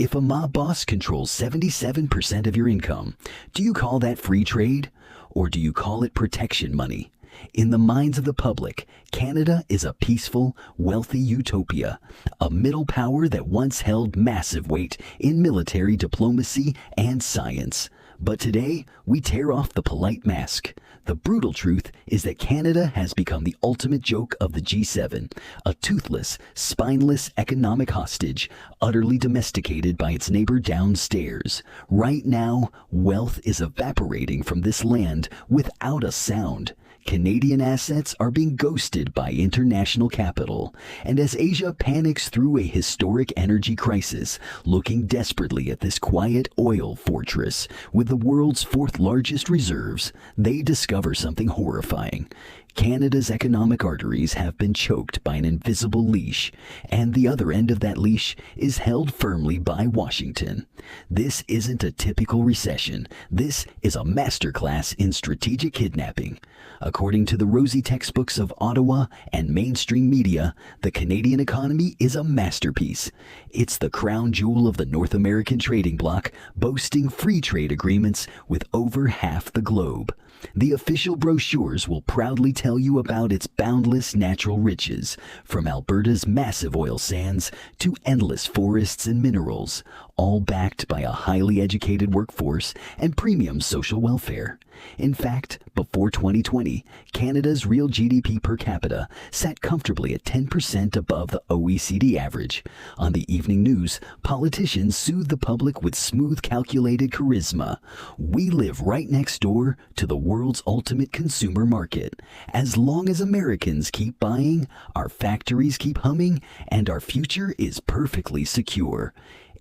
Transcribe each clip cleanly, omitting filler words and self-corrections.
If a mob boss controls 77% of your income, do you call that free trade? Or do you call it protection money? In the minds of the public, Canada is a peaceful, wealthy utopia, a middle power that once held massive weight in military diplomacy and science. But today, we tear off the polite mask. The brutal truth is that Canada has become the ultimate joke of the G7, a toothless, spineless economic hostage, utterly domesticated by its neighbor downstairs. Right now, wealth is evaporating from this land without a sound. Canadian assets are being ghosted by international capital, and as Asia panics through a historic energy crisis, looking desperately at this quiet oil fortress with the world's fourth largest reserves, they discover something horrifying. Canada's economic arteries have been choked by an invisible leash, and the other end of that leash is held firmly by Washington. This isn't a typical recession. This is a masterclass in strategic kidnapping. According to the rosy textbooks of Ottawa and mainstream media, the Canadian economy is a masterpiece. It's the crown jewel of the North American trading bloc, boasting free trade agreements with over half the globe. The official brochures will proudly tell you about its boundless natural riches, from Alberta's massive oil sands to endless forests and minerals, all backed by a highly educated workforce and premium social welfare. In fact, before 2020, Canada's real GDP per capita sat comfortably at 10% above the OECD average. On the evening news, politicians soothe the public with smooth, calculated charisma. We live right next door to the world's ultimate consumer market. As long as Americans keep buying, our factories keep humming, and our future is perfectly secure.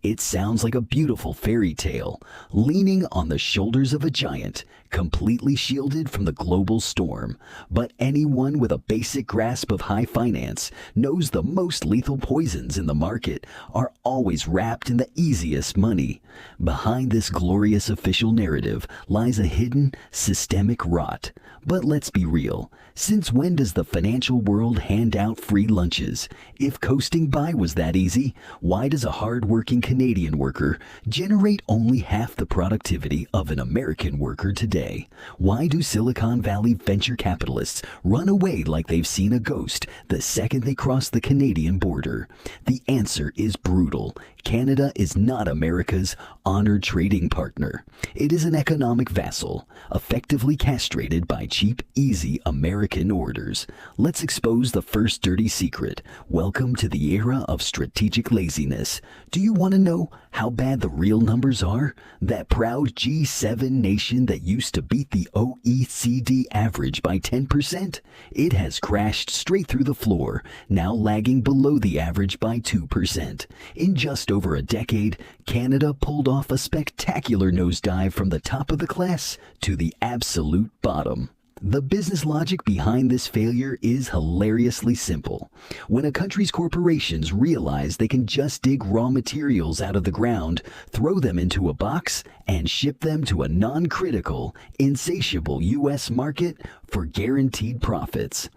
It sounds like a beautiful fairy tale, leaning on the shoulders of a giant, completely shielded from the global storm. But anyone with a basic grasp of high finance knows the most lethal poisons in the market are always wrapped in the easiest money. Behind this glorious official narrative lies a hidden, systemic rot. But let's be real. Since when does the financial world hand out free lunches? If coasting by was that easy, why does a hard-working Canadian worker generate only half the productivity of an American worker today? Why do Silicon Valley venture capitalists run away like they've seen a ghost the second they cross the Canadian border? The answer is brutal. Canada is not America's honored trading partner. It is an economic vassal, effectively castrated by cheap, easy American orders. Let's expose the first dirty secret. Welcome to the era of strategic laziness. Do you want to know how bad the real numbers are? That proud G7 nation that used to beat the OECD average by 10%? It has crashed straight through the floor, now lagging below the average by 2%. In just over a decade, Canada pulled off a spectacular nosedive from the top of the class to the absolute bottom. The business logic behind this failure is hilariously simple. When a country's corporations realize they can just dig raw materials out of the ground, throw them into a box, and ship them to a non-critical, insatiable U.S. market for guaranteed profits.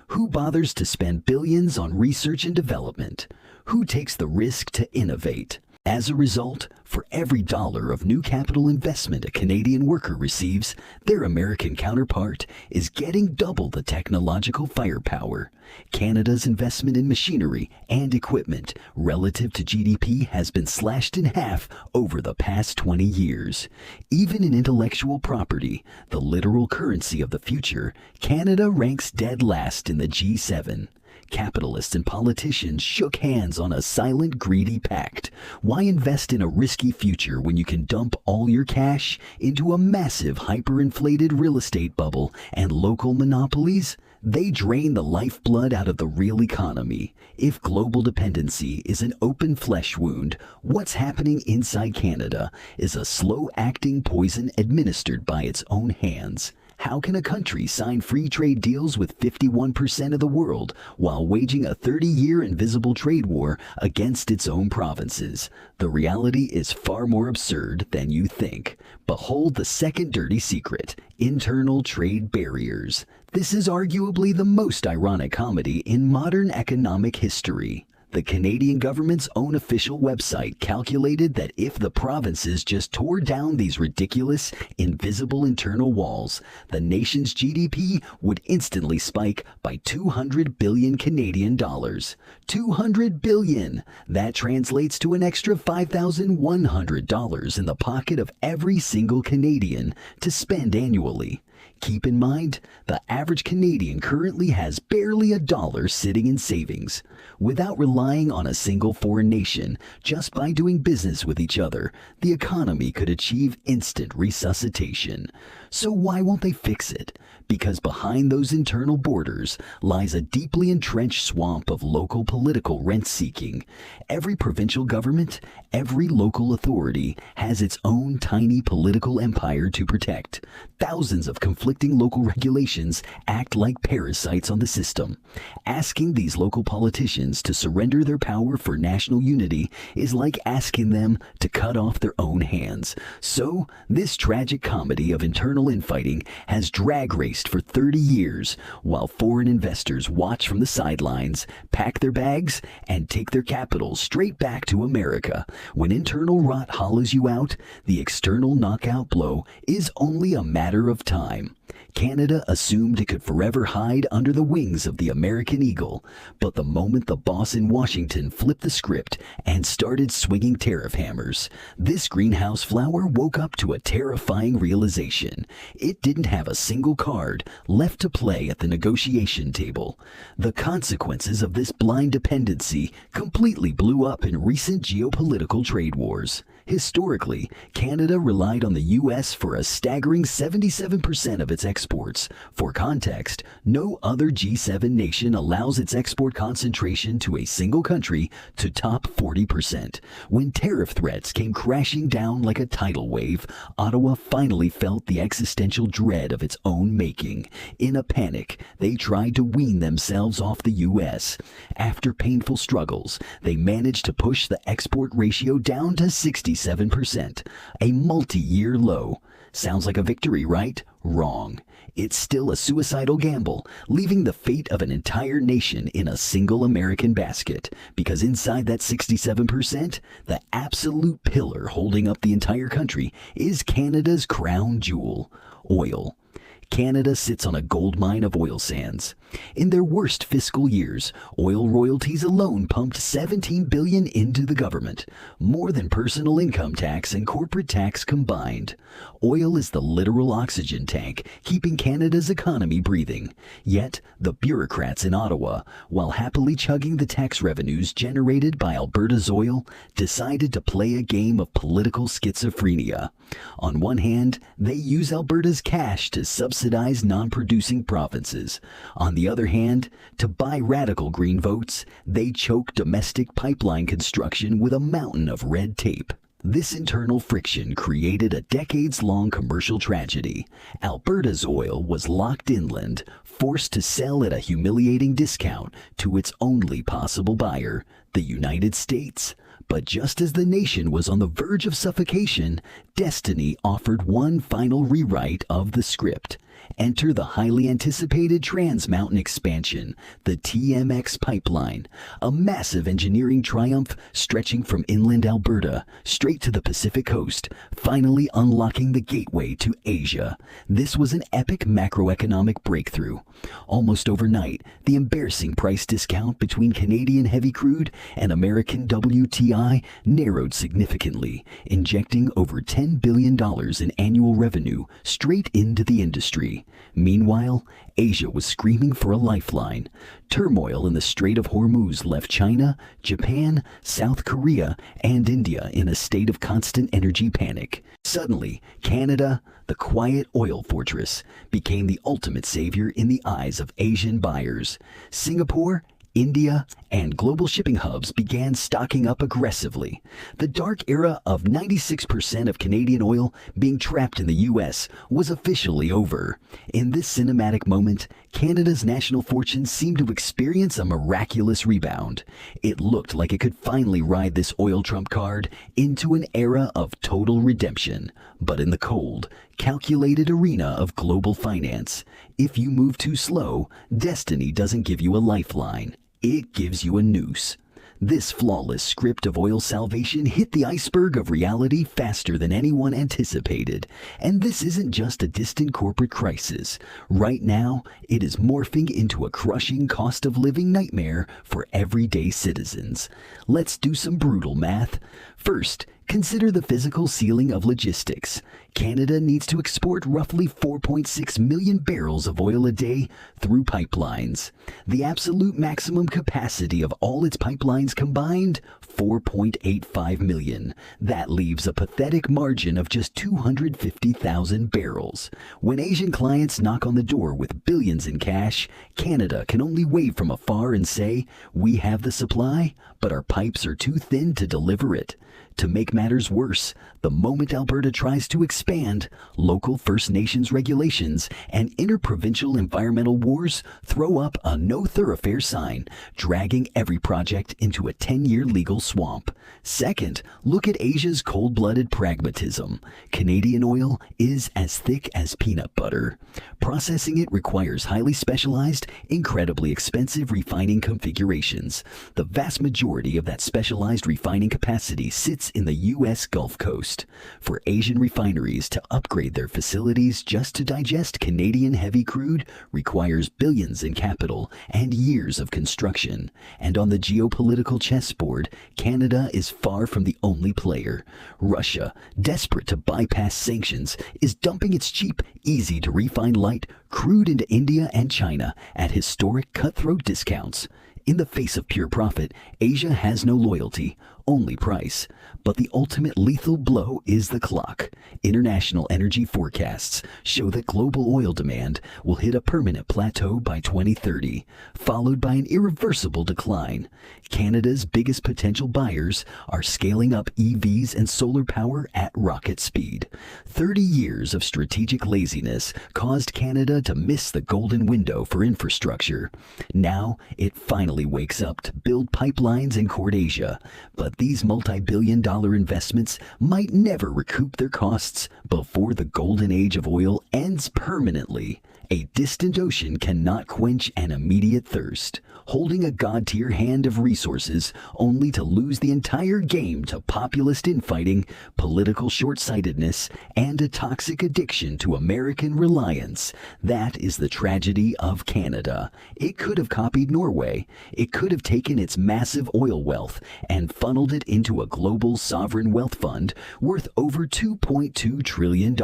Who bothers to spend billions on research and development? Who takes the risk to innovate? As a result, for every dollar of new capital investment a Canadian worker receives, their American counterpart is getting double the technological firepower. Canada's investment in machinery and equipment relative to GDP has been slashed in half over the past 20 years. Even in intellectual property, the literal currency of the future, Canada ranks dead last in the G7. Capitalists and politicians shook hands on a silent, greedy pact. Why invest in a risky future when you can dump all your cash into a massive hyperinflated real estate bubble and local monopolies? They drain the lifeblood out of the real economy. If global dependency is an open flesh wound, what's happening inside Canada is a slow-acting poison administered by its own hands. How can a country sign free trade deals with 51% of the world while waging a 30-year invisible trade war against its own provinces? The reality is far more absurd than you think. Behold the second dirty secret: internal trade barriers. This is arguably the most ironic comedy in modern economic history. The Canadian government's own official website calculated that if the provinces just tore down these ridiculous, invisible internal walls, the nation's GDP would instantly spike by 200 billion Canadian dollars. 200 billion! That translates to an extra $5,100 in the pocket of every single Canadian to spend annually. Keep in mind, the average Canadian currently has barely $1 sitting in savings. Without relying on a single foreign nation, just by doing business with each other, the economy could achieve instant resuscitation. So why won't they fix it? Because behind those internal borders lies a deeply entrenched swamp of local political rent-seeking. Every provincial government, every local authority has its own tiny political empire to protect. Thousands of conflicting local regulations act like parasites on the system. Asking these local politicians to surrender their power for national unity is like asking them to cut off their own hands. So, this tragic comedy of internal infighting has drag raced for 30 years, while foreign investors watch from the sidelines, pack their bags, and take their capital straight back to America. When internal rot hollows you out, the external knockout blow is only a matter of time. Canada assumed it could forever hide under the wings of the American eagle, but the moment the boss in Washington flipped the script and started swinging tariff hammers, this greenhouse flower woke up to a terrifying realization. It didn't have a single card left to play at the negotiation table. The consequences of this blind dependency completely blew up in recent geopolitical trade wars. Historically, Canada relied on the U.S. for a staggering 77% of its exports. For context, no other G7 nation allows its export concentration to a single country to top 40%. When tariff threats came crashing down like a tidal wave, Ottawa finally felt the existential dread of its own making. In a panic, they tried to wean themselves off the U.S. After painful struggles, they managed to push the export ratio down to 67%, a multi-year low. Sounds like a victory, right? Wrong. It's still a suicidal gamble, leaving the fate of an entire nation in a single American basket, because inside that 67%, the absolute pillar holding up the entire country is Canada's crown jewel, oil. Canada sits on a gold mine of oil sands. In their worst fiscal years, oil royalties alone pumped $17 billion into the government, more than personal income tax and corporate tax combined. Oil is the literal oxygen tank keeping Canada's economy breathing. Yet, the bureaucrats in Ottawa, while happily chugging the tax revenues generated by Alberta's oil, decided to play a game of political schizophrenia. On one hand, they use Alberta's cash to subsidize non-producing provinces. On the other hand, to buy radical green votes, they choke domestic pipeline construction with a mountain of red tape. This internal friction created a decades-long commercial tragedy. Alberta's oil was locked inland, forced to sell at a humiliating discount to its only possible buyer, the United States. But just as the nation was on the verge of suffocation, destiny offered one final rewrite of the script. Enter the highly anticipated Trans-Mountain expansion, the TMX Pipeline, a massive engineering triumph stretching from inland Alberta straight to the Pacific coast, finally unlocking the gateway to Asia. This was an epic macroeconomic breakthrough. Almost overnight, the embarrassing price discount between Canadian heavy crude and American WTI narrowed significantly, injecting over $10 billion in annual revenue straight into the industry. Meanwhile, Asia was screaming for a lifeline. Turmoil in the Strait of Hormuz left China, Japan, South Korea, and India in a state of constant energy panic. Suddenly, Canada, the quiet oil fortress, became the ultimate savior in the eyes of Asian buyers. Singapore, India, and global shipping hubs began stocking up aggressively. The dark era of 96% of Canadian oil being trapped in the U.S. was officially over. In this cinematic moment, Canada's national fortune seemed to experience a miraculous rebound. It looked like it could finally ride this oil trump card into an era of total redemption. But in the cold, calculated arena of global finance, if you move too slow, destiny doesn't give you a lifeline. It gives you a noose. This flawless script of oil salvation hit the iceberg of reality faster than anyone anticipated. And this isn't just a distant corporate crisis. Right now, it is morphing into a crushing cost of living nightmare for everyday citizens. Let's do some brutal math. First, consider the physical ceiling of logistics. Canada needs to export roughly 4.6 million barrels of oil a day through pipelines. The absolute maximum capacity of all its pipelines combined, 4.85 million. That leaves a pathetic margin of just 250,000 barrels. When Asian clients knock on the door with billions in cash, Canada can only wave from afar and say, "We have the supply, but our pipes are too thin to deliver it." To make matters worse, the moment Alberta tries to expand, local First Nations regulations and interprovincial environmental wars throw up a no-thoroughfare sign, dragging every project into a 10-year legal swamp. Second, look at Asia's cold-blooded pragmatism. Canadian oil is as thick as peanut butter. Processing it requires highly specialized, incredibly expensive refining configurations. The vast majority of that specialized refining capacity sits in the U.S. Gulf Coast. For Asian refineries to upgrade their facilities just to digest Canadian heavy crude requires billions in capital and years of construction. And on the geopolitical chessboard, Canada is far from the only player. Russia, desperate to bypass sanctions, is dumping its cheap, easy-to-refine light crude into India and China at historic cutthroat discounts. In the face of pure profit, Asia has no loyalty, only price. But the ultimate lethal blow is the clock. International energy forecasts show that global oil demand will hit a permanent plateau by 2030, followed by an irreversible decline. Canada's biggest potential buyers are scaling up EVs and solar power at rocket speed. 30 years of strategic laziness caused Canada to miss the golden window for infrastructure. Now, it finally wakes up to build pipelines in Cord Asia, but these multi-billion-dollar investments might never recoup their costs before the golden age of oil ends permanently. A distant ocean cannot quench an immediate thirst, holding a god-tier hand of resources only to lose the entire game to populist infighting, political short-sightedness, and a toxic addiction to American reliance. That is the tragedy of Canada. It could have copied Norway. It could have taken its massive oil wealth and funneled it into a global sovereign wealth fund worth over $2.2 trillion,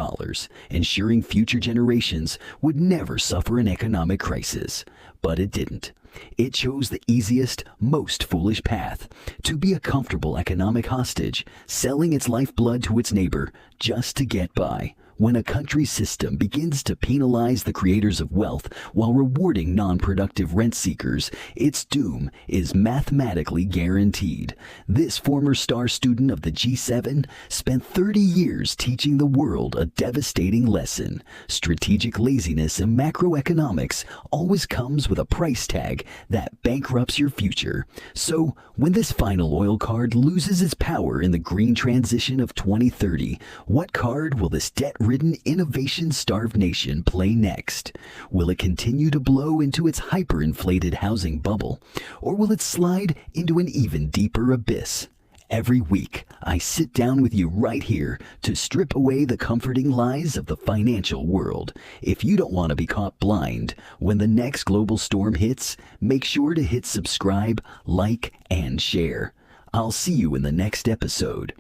ensuring future generations would never suffer an economic crisis. But it didn't. It chose the easiest, most foolish path, to be a comfortable economic hostage, selling its lifeblood to its neighbor just to get by. When a country's system begins to penalize the creators of wealth while rewarding non-productive rent seekers, its doom is mathematically guaranteed. This former star student of the G7 spent 30 years teaching the world a devastating lesson. Strategic laziness in macroeconomics always comes with a price tag that bankrupts your future. So, when this final oil card loses its power in the green transition of 2030, what card will this debt-ridden, innovation-starved nation play next? Will it continue to blow into its hyperinflated housing bubble, or will it slide into an even deeper abyss? Every week, I sit down with you right here to strip away the comforting lies of the financial world. If you don't want to be caught blind when the next global storm hits, make sure to hit subscribe, like, and share. I'll see you in the next episode.